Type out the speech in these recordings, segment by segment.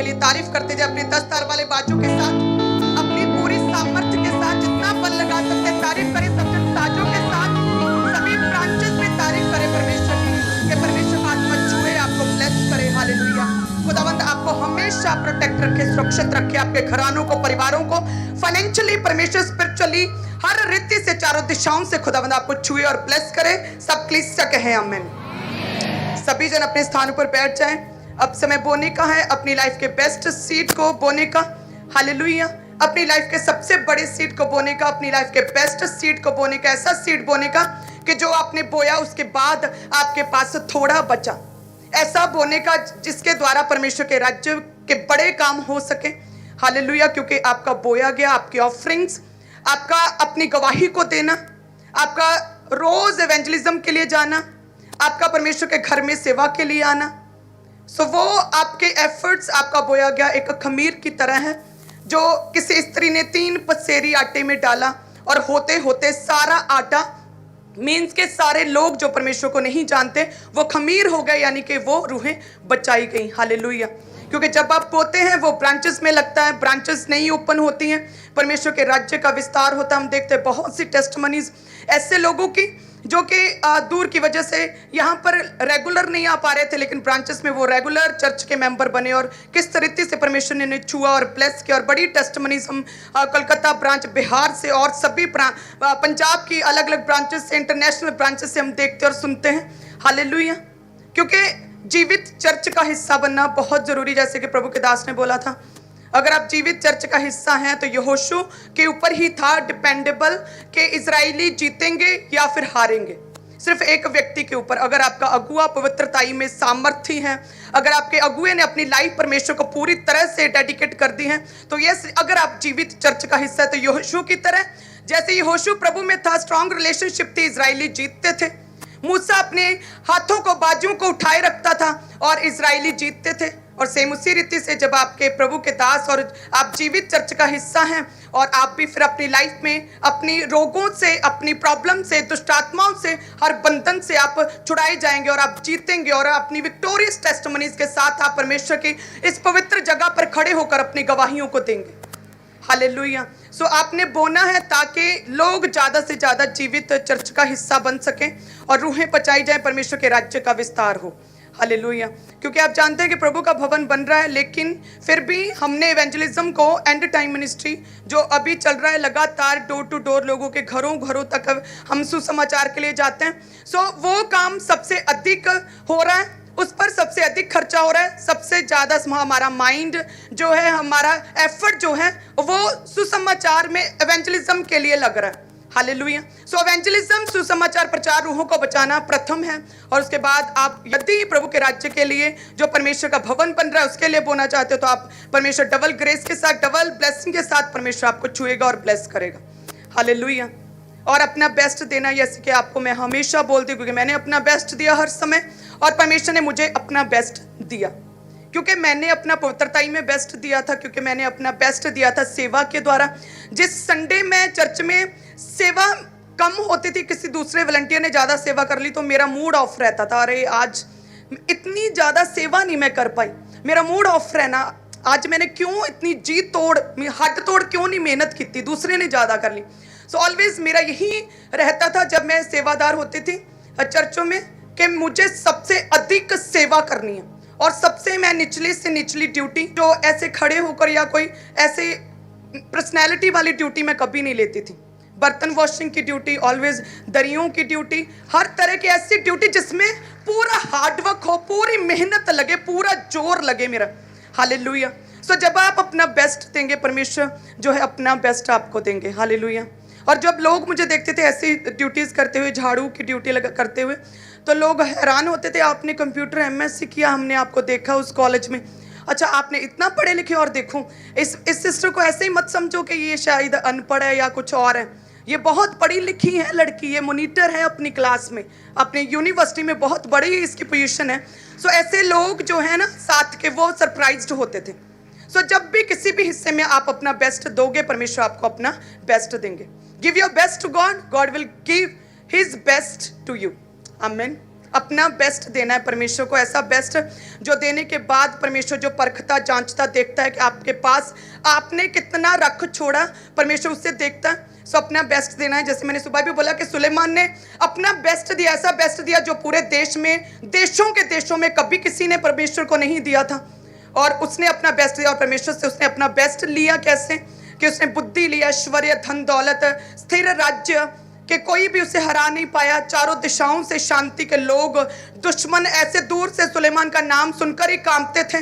के लिए तारीफ करते जाए अपने 10 तार वाले बाजू के साथ, अपनी पूरी सामर्थ्य के साथ जितना बल लगा सकते तारीफ करें, सबके साजों के साथ सभी ब्रांचेस में तारीफ करें परमेश्वर की, कि परमेश्वर का आत्मा छुए, आपको ब्लेस करे। हालेलुया। खुदावंद आपको हमेशा प्रोटेक्ट रखे, सुरक्षित रखे, आपके घरानों को, परिवारों को, फाइनेंशियली, परमेश्वर स्पिरिचुअली, हर रीति से, चारों दिशाओं से खुदावंद आपको छुए और ब्लेस करे। सब क्लिस्सा कहें आमीन। सभी जन अपने स्थानों पर बैठ जाएं। अब समय बोने का है, अपनी लाइफ के बेस्ट सीड को बोने का। हालेलुया। अपनी लाइफ के सबसे बड़े सीड को बोने का, अपनी लाइफ के बेस्ट सीड को बोने का, ऐसा सीड बोने का कि जो आपने बोया उसके बाद आपके पास थोड़ा बचा, ऐसा बोने का जिसके द्वारा परमेश्वर के राज्य के बड़े काम हो सके। हालेलुया। क्योंकि आपका बोया गया, आपकी ऑफरिंग्स, आपका अपनी गवाही को देना, आपका रोज एवेंजलिज्म के लिए जाना, आपका परमेश्वर के घर में सेवा के लिए आना, सो वो आपके एफर्ट्स, आपका बोया गया एक खमीर की तरह है जो किसी स्त्री ने 3 पसेरी आटे में डाला और होते होते सारा आटा, मीन्स के सारे लोग जो परमेश्वर को नहीं जानते वो खमीर हो गए, यानी कि वो रूहें बचाई गई। हालेलुया। क्योंकि जब आप बोते हैं वो ब्रांचेस में लगता है, ब्रांचेस नहीं ओपन होती हैं, परमेश्वर के राज्य का विस्तार होता है। हम देखते हैं बहुत सी टेस्टमनीज ऐसे लोगों की जो कि दूर की वजह से यहाँ पर रेगुलर नहीं आ पा रहे थे, लेकिन ब्रांचेस में वो रेगुलर चर्च के मेंबर बने और किस तरीके से परमेश्वर ने उन्हें छुआ और ब्लेस किया। और बड़ी टेस्टमनीज हम कोलकाता ब्रांच, बिहार से और सभी पंजाब की अलग अलग ब्रांचेस से, इंटरनेशनल ब्रांचेस से हम देखते और सुनते हैं। हालेलुया। क्योंकि जीवित चर्च का हिस्सा बनना बहुत जरूरी, जैसे कि प्रभु के दास ने बोला था, अगर आप जीवित चर्च का हिस्सा हैं तो यहोशू के ऊपर ही था डिपेंडेबल कि इजरायली जीतेंगे या फिर हारेंगे, सिर्फ एक व्यक्ति के ऊपर। अगर आपका अगुआ पवित्रताई में सामर्थ्य है, अगर आपके अगुए ने अपनी लाइफ परमेश्वर को पूरी तरह से डेडिकेट कर दी है, तो यस, अगर आप जीवित चर्च का हिस्सा है तो यहोशू की तरह, जैसे यहोशू प्रभु में था, स्ट्रॉन्ग रिलेशनशिप थी, इजरायली जीतते थे। मूसा अपने हाथों को, बाजुओं को उठाए रखता था और इजरायली जीतते थे। और सेम उसी रीति से जब आपके प्रभु के दास और आप जीवित चर्च का हिस्सा हैं और आप भी फिर अपनी लाइफ में अपनी रोगों से, अपनी प्रॉब्लम से, दुष्ट आत्माओं से, हर बंधन से आप छुड़ाए जाएंगे और आप जीतेंगे और अपनी विक्टोरियस टेस्टिमनीज के साथ आप परमेश्वर की इस पवित्र जगह पर खड़े होकर अपनी गवाहियों को देंगे। हालेलुया। सो आपने बोना है ताकि लोग ज़्यादा से ज़्यादा जीवित चर्च का हिस्सा बन सकें और रूहें बचाई जाएं, परमेश्वर के राज्य का विस्तार हो। हालेलुया। क्योंकि आप जानते हैं कि प्रभु का भवन बन रहा है, लेकिन फिर भी हमने एवेंजलिज्म को, एंड टाइम मिनिस्ट्री जो अभी चल रहा है, लगातार डोर टू डोर लोगों के घरों घरों तक हम सुसमाचार के लिए जाते हैं। सो वो काम सबसे अधिक हो रहा है, उस पर सबसे अधिक खर्चा हो रहा है, सबसे ज़्यादा हमारा माइंड जो है, हमारा एफर्ट जो है वो सुसमाचार में एवेंजलिज्म के लिए लग रहा है। हालेलुया। सो एवेंजलिज्म, सुसमाचार प्रचार, रूहों को बचाना प्रथम है, और उसके बाद आप यदि प्रभु के राज्य के लिए जो परमेश्वर का भवन बन रहा है उसके लिए बोना चाहते हो तो आप परमेश्वर डबल ग्रेस के साथ, डबल ब्लेसिंग के साथ परमेश्वर आपको छुएगा और ब्लेस करेगा। हालेलुया। और अपना बेस्ट देना, जैसे कि आपको मैं हमेशा बोलती हूँ, क्योंकि मैंने अपना बेस्ट दिया हर समय और परमेश्वर ने मुझे अपना बेस्ट दिया, क्योंकि मैंने अपना पवित्रताई में बेस्ट दिया था, क्योंकि मैंने अपना बेस्ट दिया था सेवा के द्वारा। जिस संडे में चर्च में सेवा कम होती थी, किसी दूसरे वॉलंटियर ने ज़्यादा सेवा कर ली तो मेरा मूड ऑफ रहता था, अरे आज इतनी ज़्यादा सेवा नहीं मैं कर पाई, मेरा मूड ऑफ रहना, आज मैंने क्यों इतनी जी तोड़, हद तोड़ क्यों नहीं मेहनत की थी, दूसरे ने ज़्यादा कर ली। सो ऑलवेज मेरा यही रहता था जब मैं सेवादार होती थी चर्चों में, कि मुझे सबसे अधिक सेवा करनी है और सबसे मैं निचली से निचली ड्यूटी, जो ऐसे खड़े होकर या कोई ऐसे पर्सनैलिटी वाली ड्यूटी मैं कभी नहीं लेती थी। बर्तन वॉशिंग की ड्यूटी, ऑलवेज दरियों की ड्यूटी, हर तरह की ऐसी ड्यूटी जिसमें पूरा हार्डवर्क हो, पूरी मेहनत लगे, पूरा जोर लगे मेरा। हालेलुया। सो जब आप अपना बेस्ट देंगे, परमेश्वर जो है अपना बेस्ट आपको देंगे। हालेलुया। और जब लोग मुझे देखते थे ऐसी ड्यूटीज़ करते हुए, झाड़ू की ड्यूटी करते हुए, तो लोग हैरान होते थे, आपने कंप्यूटर एमएससी किया, हमने आपको देखा उस कॉलेज में, अच्छा आपने इतना पढ़े लिखे, और देखो इस सिस्टर को ऐसे ही मत समझो कि ये शायद अनपढ़ है या कुछ और है, ये बहुत पढ़ी लिखी है लड़की, ये मॉनिटर है अपनी क्लास में, अपनी यूनिवर्सिटी में बहुत बड़ी इसकी पोजीशन है। सो ऐसे लोग जो है ना साथ के, वो सरप्राइज्ड होते थे। सो जब भी किसी भी हिस्से में आप अपना बेस्ट दोगे, परमेश्वर आपको अपना बेस्ट देंगे। Give your best to God, God will give his best to you. आमीन। अपना बेस्ट देना है परमेश्वर को, ऐसा बेस्ट जो देने के बाद परमेश्वर जो परखता, जांचता, देखता है कि आपके पास आपने कितना रख छोड़ा, परमेश्वर उससे देखता है। सो अपना बेस्ट देना है। जैसे मैंने सुबह भी बोला कि सुलेमान ने अपना बेस्ट दिया, ऐसा बेस्ट दिया जो पूरे देश में, देशों में कभी किसी ने परमेश्वर को नहीं दिया था। और उसने अपना बेस्ट दिया और परमेश्वर से उसने अपना बेस्ट लिया। कैसे कि उसने बुद्धि लिया, ऐश्वर्य, धन दौलत, स्थिर राज्य कि कोई भी उसे हरा नहीं पाया। चारों दिशाओं से शांति के लोग, दुश्मन ऐसे दूर से सुलेमान का नाम सुनकर ही कांपते थे,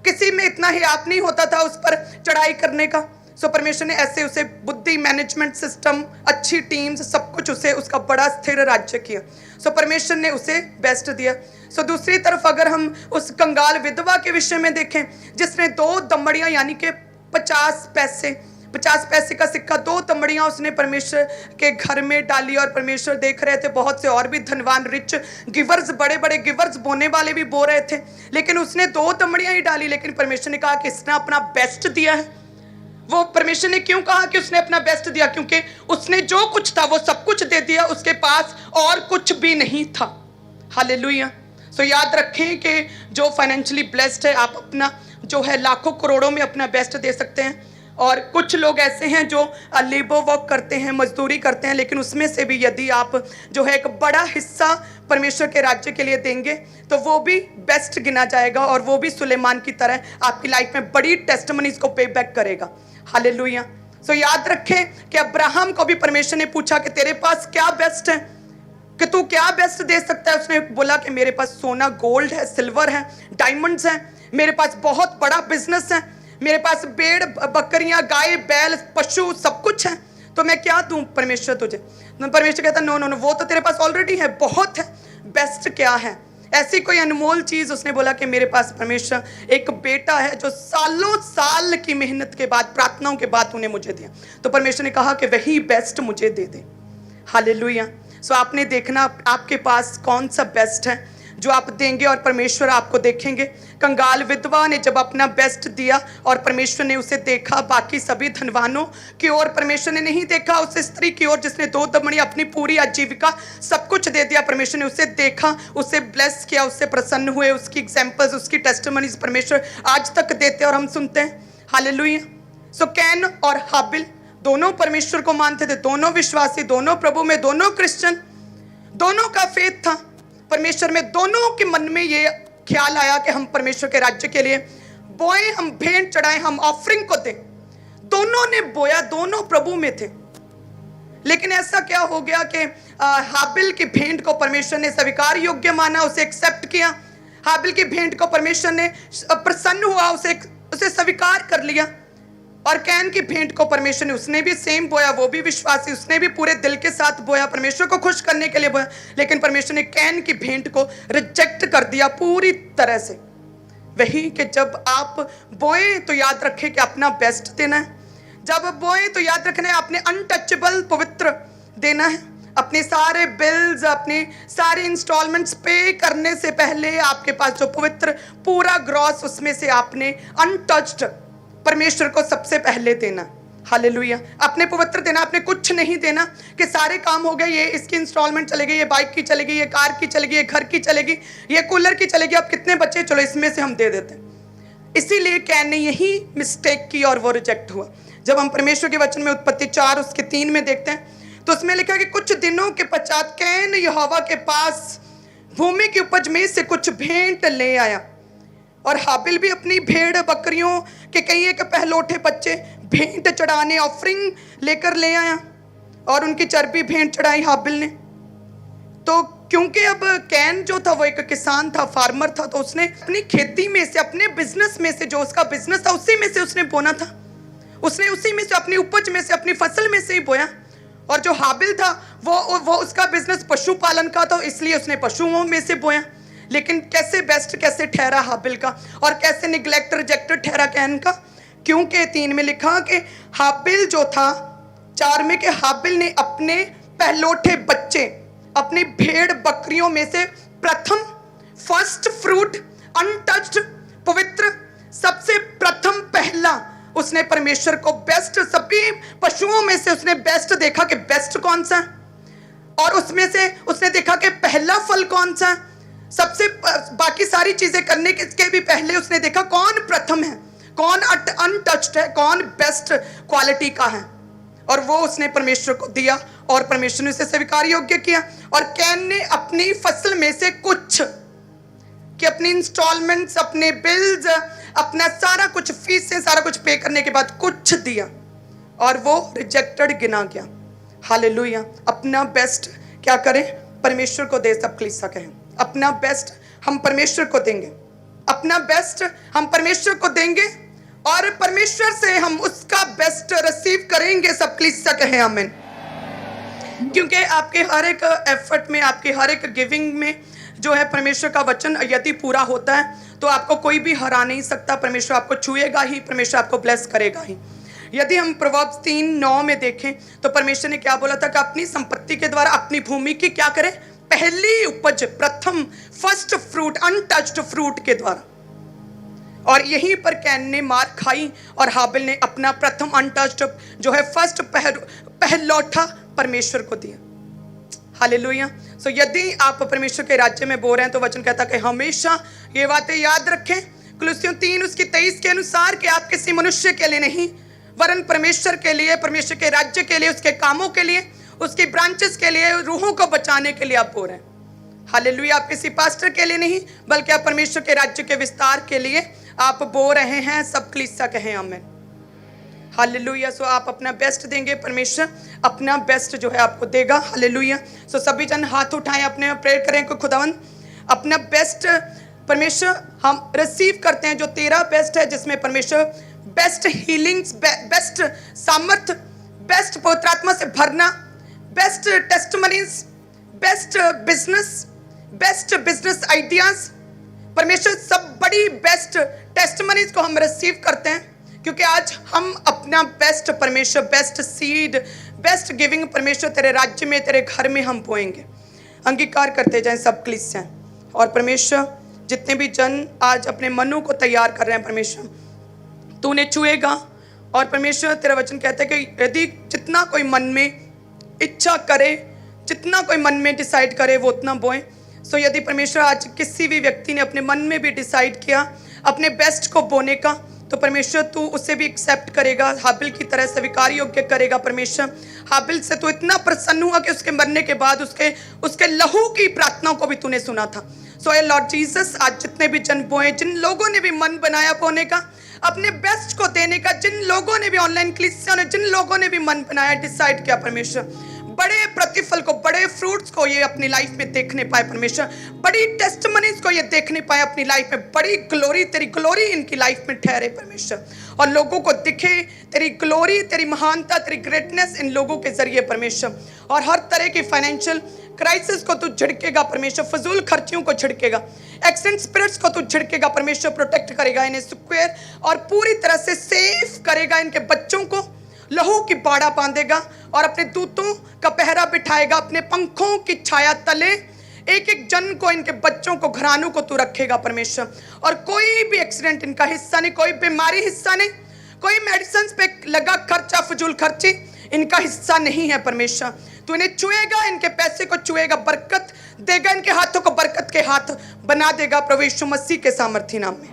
किसी में इतना हियात नहीं होता था उस पर चढ़ाई करने का। सो परमेश्वर ने ऐसे उसे बुद्धि, मैनेजमेंट सिस्टम, अच्छी टीम्स, सब कुछ उसे उसका बड़ा स्थिर राज्य किया। सो परमेश्वर ने उसे बेस्ट दिया। सो दूसरी तरफ अगर हम उस कंगाल विधवा के विषय में देखें, जिसने 2 दमड़ियां यानी कि 50 पैसे का सिक्का, 2 दमड़ियां उसने परमेश्वर के घर में डाली। और परमेश्वर देख रहे थे, बहुत से और भी धनवान रिच गिवर्स, बड़े बड़े गिवर्स, बोने वाले भी बो रहे थे, लेकिन उसने 2 दमड़ियां ही डाली। लेकिन परमेश्वर ने कहा कि इसने अपना बेस्ट दिया है। वो परमेश्वर ने क्यों कहा कि उसने अपना बेस्ट दिया? क्योंकि उसने जो कुछ था वो सब कुछ दे दिया, उसके पास और कुछ भी नहीं था। हालेलुया। सो याद रखें कि जो फाइनेंशियली ब्लेस्ड है, आप अपना जो है लाखों करोड़ों में अपना बेस्ट दे सकते हैं। और कुछ लोग ऐसे हैं जो लेबर वर्क करते हैं, मजदूरी करते हैं, लेकिन उसमें से भी यदि आप जो है एक बड़ा हिस्सा परमेश्वर के राज्य के लिए देंगे तो वो भी बेस्ट गिना जाएगा और वो भी सुलेमान की तरह आपकी लाइफ में बड़ी टेस्टिमनीज को पे बैक करेगा। हालेलुया। सो याद रखें कि अब्राहम को भी परमेश्वर ने पूछा कि तेरे पास क्या बेस्ट है, कि तू क्या बेस्ट दे सकता है। उसने बोला कि मेरे पास सोना, गोल्ड है, सिल्वर है, डायमंड्स हैं, मेरे पास बहुत बड़ा बिजनेस है, मेरे पास भेड़, बकरियां, गाय, बैल, पशु सब कुछ है, तो मैं क्या दूं परमेश्वर तुझे? परमेश्वर कहता नो नो नो, वो तो तेरे पास ऑलरेडी है, बहुत है, बेस्ट क्या है? ऐसी कोई अनमोल चीज? उसने बोला कि मेरे पास परमेश्वर एक बेटा है जो सालों साल की मेहनत के बाद, प्रार्थनाओं के बाद तूने मुझे दिया। तो परमेश्वर ने कहा कि वही बेस्ट मुझे दे दे। हालेलुया। सो आपने देखना आपके पास कौन सा बेस्ट है जो आप देंगे और परमेश्वर आपको देखेंगे। कंगाल विधवा ने जब अपना बेस्ट दिया और परमेश्वर ने उसे देखा, बाकी सभी धनवानों की ओर परमेश्वर ने नहीं देखा, उस स्त्री की ओर जिसने 2 दमड़ी अपनी पूरी आजीविका सब कुछ दे दिया। परमेश्वर ने उसे देखा, उसे ब्लेस किया, उससे प्रसन्न हुए। उसकी एग्जाम्पल्स, उसकी टेस्टिमनीज परमेश्वर आज तक देते और हम सुनते हैं। हालेलुया। सो कैन और हाबिल दोनों परमेश्वर को मानते थे, दोनों विश्वासी, दोनों प्रभु में, दोनों क्रिश्चियन, दोनों का फेथ था परमेश्वर में। दोनों के मन में ये ख्याल आया कि हम परमेश्वर के राज्य के लिए बोए, हम भेंट चढ़ाएं, हम ऑफरिंग को दें। दोनों ने बोया, दोनों प्रभु में थे। लेकिन ऐसा क्या हो गया कि हाबिल की भेंट को परमेश्वर ने स्वीकार योग्य माना, उसे एक्सेप्ट किया। हाबिल की भेंट को परमेश्वर ने प्रसन्न हुआ, उसे स्वीकार कर लिया। और कैन की भेंट को परमेश्वर ने, उसने भी सेम बोया, वो भी विश्वासी, उसने भी पूरे दिल के साथ बोया, परमेश्वर को खुश करने के लिए बोया। लेकिन परमेश्वर ने कैन की भेंट को रिजेक्ट कर दिया पूरी तरह से। वही कि जब आप बोए तो याद रखें कि अपना बेस्ट देना है। जब बोए तो याद रखना है अपने अनटचेबल पवित्र देना है। अपने सारे बिल्स, अपने सारे इंस्टॉलमेंट्स पे करने से पहले आपके पास जो पवित्र पूरा ग्रॉस, उसमें से आपने अनटच्ड परमेश्वर को सबसे पहले देना। हालेलुया। अपने पवित्र देना, अपने कुछ नहीं देना कि सारे काम हो गए, ये इसकी इंस्टॉलमेंट चलेगी, ये बाइक की चलेगी, ये कार की चलेगी, ये घर की चलेगी, ये कूलर की चलेगी, अब कितने बच्चे, चलो इसमें से हम दे देते हैं। इसीलिए कैन ने यही मिस्टेक की और वो रिजेक्ट हुआ। जब हम परमेश्वर के वचन में उत्पत्ति 4 उसके 3 में देखते हैं तो उसमें लिखा कि कुछ दिनों के पश्चात कैन यहोवा के पास भूमि की उपज में से कुछ भेंट ले आया। और हाबिल भी अपनी भेड़ बकरियों के कई एक पहलौठे बच्चे भेंट चढ़ाने, ऑफरिंग लेकर ले आया और उनकी चर्बी भेंट चढ़ाई हाबिल ने। तो क्योंकि अब कैन जो था वो एक किसान था, फार्मर था, तो उसने अपनी खेती में से, अपने बिजनेस में से, जो उसका बिजनेस था उसी में से उसने बोना था, उसने उसी में से, अपनी उपज में से, अपनी फसल में से ही बोया। और जो हाबिल था वो उसका बिजनेस पशुपालन का था, इसलिए उसने पशुओं में से बोया। लेकिन कैसे बेस्ट कैसे ठहरा हाबिल का और कैसे निग्लेक्ट, रिजेक्टेड ठहरा कैन का? क्योंकि 3 में लिखा कि हाबिल जो था, 4 में कि हाबिल ने अपने पहलौठे बच्चे, अपनी भेड़ बकरियों में से प्रथम, फर्स्ट फ्रूट, अनटच्ड, पवित्र, सबसे प्रथम, पहला, उसने परमेश्वर को बेस्ट, सभी पशुओं में से उसने बेस्ट देखा कि बेस्ट कौन सा है। और उसमें से उसने देखा कि पहला फल कौन सा है, सबसे बाकी सारी चीजें करने के भी पहले उसने देखा कौन प्रथम है, कौन अनटच्ड है, कौन बेस्ट क्वालिटी का है, और वो उसने परमेश्वर को दिया और परमेश्वर ने उसे स्वीकार योग्य किया। और कैन ने अपनी फसल में से कुछ, कि अपनी इंस्टॉलमेंट्स, अपने बिल्स, अपना सारा कुछ फीस से सारा कुछ पे करने के बाद कुछ दिया और वो रिजेक्टेड गिना गया। हालेलुया। अपना बेस्ट क्या करें, परमेश्वर को दे। सब कलीसिया कहें अपना बेस्ट हम परमेश्वर को देंगे, अपना बेस्ट हम परमेश्वर को देंगे और परमेश्वर से हम उसका बेस्ट रिसीव करेंगे। सब कलीसिया कहें आमीन। क्योंकि आपके हर एक एफर्ट में, आपके हर एक गिविंग में जो है परमेश्वर का वचन यदि पूरा होता है तो आपको कोई भी हरा नहीं सकता। परमेश्वर आपको छुएगा ही, परमेश्वर आपको ब्लेस करेगा ही। यदि हम प्रोवर्ब्स 3:9 में देखें तो परमेश्वर ने क्या बोला था कि अपनी संपत्ति के द्वारा अपनी भूमि की क्या करें, पहली उपज, प्रथम फर्स्ट फ्रूट, अनटच्ड फ्रूट के द्वारा। और यहीं पर कैन ने मार खाई और हाबिल ने अपना प्रथम अनटच्ड जो है फर्स्ट पहलौठा परमेश्वर को दिया। हालेलुया। सो यदि आप परमेश्वर के राज्य में बोल रहे हैं तो वचन कहता है कि हमेशा ये बातें याद रखें, कुलुस्सियों 3:23 के अनुसार कि आप किसी मनुष्य के लिए नहीं वरन परमेश्वर के लिए, परमेश्वर के राज्य के लिए, उसके कामों के लिए, उसकी ब्रांचेस के लिए, रूहों को बचाने के लिए आप बोल रहे हैं। हालेलुया। आप किसी पास्टर के लिए नहीं बल्कि आप परमेश्वर के राज्य के विस्तार के लिए आप बोल रहे हैं। सब कलीसिया कहें आमीन। हालेलुया। सो आप अपना बेस्ट देंगे, परमेश्वर अपना बेस्ट जो है आपको देगा। हालेलुया। सो सभी जन हाथ उठाएं, अपने प्रेयर करें कि खुदावन अपना बेस्ट परमेश्वर हम रिसीव करते हैं, जो तेरा बेस्ट है, जिसमें परमेश्वर बेस्ट हीलिंग्स, बेस्ट सामर्थ्य, बेस्ट पवित्र आत्मा से भरना, best testimonies, best business ideas, परमेश्वर सब बड़ी बेस्ट टेस्टिमनीज को हम रिसीव करते हैं। क्योंकि आज हम अपना बेस्ट परमेश्वर, बेस्ट सीड, बेस्ट गिविंग परमेश्वर तेरे राज्य में, तेरे घर में हम बोएंगे। अंगीकार करते जाएं सब कलीसिया। और परमेश्वर जितने भी जन आज अपने मनों को तैयार कर रहे हैं, परमेश्वर तू उन्हें छुएगा। और परमेश्वर तेरा वचन कहता है कि यदि जितना कोई मन में इच्छा करे, जितना कोई मन में डिसाइड करे वो उतना बोए। सो यदि परमेश्वर आज किसी भी व्यक्ति ने अपने मन में भी डिसाइड किया अपने बेस्ट को बोने का, तो परमेश्वर तू उसे भी एक्सेप्ट करेगा, हाबिल की तरह स्वीकार योग्य करेगा। परमेश्वर हाबिल से तू इतना प्रसन्न हुआ कि उसके मरने के बाद उसके लहू की प्रार्थनाओं को भी तूने सुना था। सो लॉर्ड जीसस, आज जितने भी जन बोए, जिन लोगों ने भी मन बनाया बोने का, अपने बेस्ट को देने का, जिन लोगों ने भी ऑनलाइन क्लिसिया ने, जिन लोगों ने भी मन बनाया, डिसाइड किया, परमेश्वर बड़े प्रतिफल को, बड़े फ्रूट्स को ये अपनी लाइफ में देखने पाए। परमेश्वर बड़ी टेस्टिमनीज को ये देखने पाए अपनी लाइफ में। बड़ी ग्लोरी, तेरी ग्लोरी इनकी लाइफ में ठहरे परमेश्वर, और लोगों को दिखे तेरी ग्लोरी, तेरी महानता, तेरी ग्रेटनेस इन लोगों के जरिए परमेश्वर। और हर तरह की फाइनेंशियल क्राइसिस को तू झिड़केगा परमेश्वर, फजूल खर्चियों को झिड़केगा, एक्सीडेंट स्पिरिट्स को तू झिड़केगा परमेश्वर, प्रोटेक्ट करेगा इन्हें सिक्योर और पूरी तरह से सेफ करेगा। इनके बच्चों को लहू की बाड़ा बांधेगा और अपने दूतों का पहरा बिठाएगा, अपने पंखों की छाया तले एक एक जन को, इनके बच्चों को, घरानों को तू रखेगा परमेश्वर। और कोई भी एक्सीडेंट इनका हिस्सा नहीं, कोई बीमारी हिस्सा नहीं, कोई मेडिसिन पे लगा खर्चा, फजूल खर्ची इनका हिस्सा नहीं है परमेश्वर। तू इन्हें छुएगा, इनके पैसे को छुएगा, बरकत देगा, इनके हाथों को बरकत के हाथ बना देगा प्रभु यीशु मसीह के सामर्थी नाम में।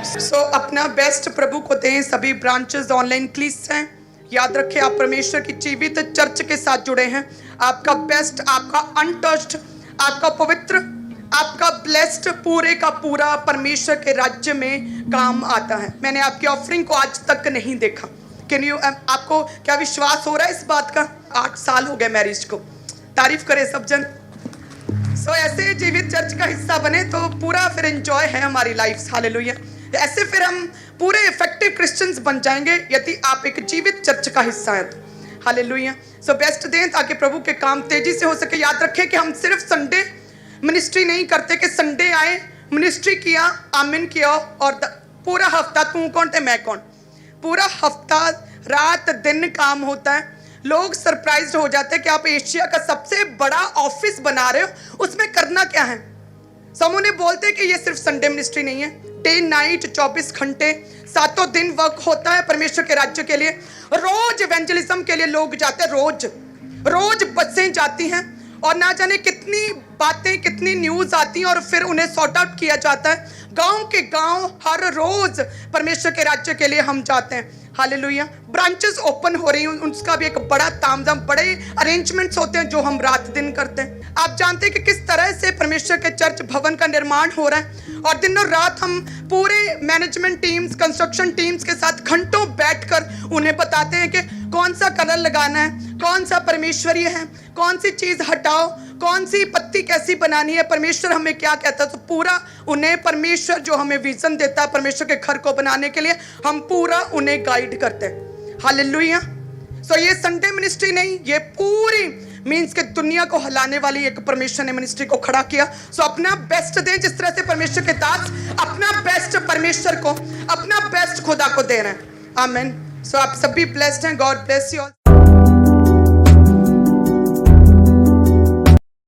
सो अपना बेस्ट प्रभु को दें। सभी ब्रांचेस ऑनलाइन क्लीस हैं, याद रखें आप परमेश्वर की जीवित चर्च के साथ जुड़े हैं। आपका बेस्ट, आपका अनटच्ड, आपका पवित्र, आपका ब्लेस्ड पूरे का पूरा परमेश्वर के राज्य में काम आता है। मैंने आपकी ऑफरिंग को आज तक नहीं देखा। कैन यू, आपको क्या विश्वास हो रहा है इस बात का? 8 साल हो गए मैरिज को, तारीफ करें सब जन। सो ऐसे जीवित चर्च का हिस्सा बने तो पूरा फिर एंजॉय है हमारी लाइफ। हालेलुया। ऐसे फिर हम पूरे इफेक्टिव क्रिश्चियंस बन जाएंगे यदि आप एक जीवित चर्च का हिस्सा हैं तो। हालेलुया। सो बेस्ट दें ताकि प्रभु के काम तेजी से हो सके। याद रखें कि हम सिर्फ संडे मिनिस्ट्री नहीं करते कि संडे आए, मिनिस्ट्री किया, आमीन किया और पूरा हफ्ता तू कौन थे मैं कौन, पूरा हफ्ता रात दिन काम होता है। लोग सरप्राइज्ड हो जाते हैं कि आप एशिया का सबसे बड़ा ऑफिस बना रहे हो, उसमें करना क्या है। समूह ने बोलते हैं कि ये सिर्फ संडे मिनिस्ट्री नहीं है, डे नाइट 24 घंटे 7 दिन वर्क होता है परमेश्वर के राज्य के लिए। रोज इवेंजलिज्म के लिए लोग जाते हैं, रोज रोज बसें जाती हैं और ना जाने कितनी बातें, कितनी न्यूज आती हैं और फिर उन्हें सॉर्ट आउट किया जाता है। गांव के गांव हर रोज परमेश्वर के राज्य के लिए हम जाते हैं। हालेलुया। ब्रांचेस ओपन हो रही हैं, उसका भी एक बड़ा तामझाम, बड़े अरेंजमेंट्स होते हैं जो हम रात दिन करते हैं। आप जानते हैं कि किस तरह से परमेश्वर के चर्च भवन का निर्माण हो रहा है और दिनों रात हम पूरे मैनेजमेंट टीम्स, कंस्ट्रक्शन टीम्स के साथ घंटों बैठकर उन्हें बताते हैं कि कौन सा कलर लगाना है, कौन सा परमेश्वरीय है, कौन सी चीज हटाओ, कौन सी पत्ती कैसी बनानी है, परमेश्वर हमें क्या कहता है। तो पूरा उन्हें परमेश्वर जो हमें विजन देता है परमेश्वर के घर को बनाने के लिए, हम पूरा उन्हें गाइड करते हैं। हालेलुया। सो ये संडे मिनिस्ट्री नहीं, ये पूरी मीन्स के दुनिया को हिलाने वाली एक परमेश्वर ने मिनिस्ट्री को खड़ा किया। सो अपना बेस्ट दें, जिस तरह से परमेश्वर के दास अपना बेस्ट परमेश्वर को, अपना बेस्ट खुदा को दे रहे हैं। आमीन। सो आप सभी ब्लेस्ड हैं। God bless you all.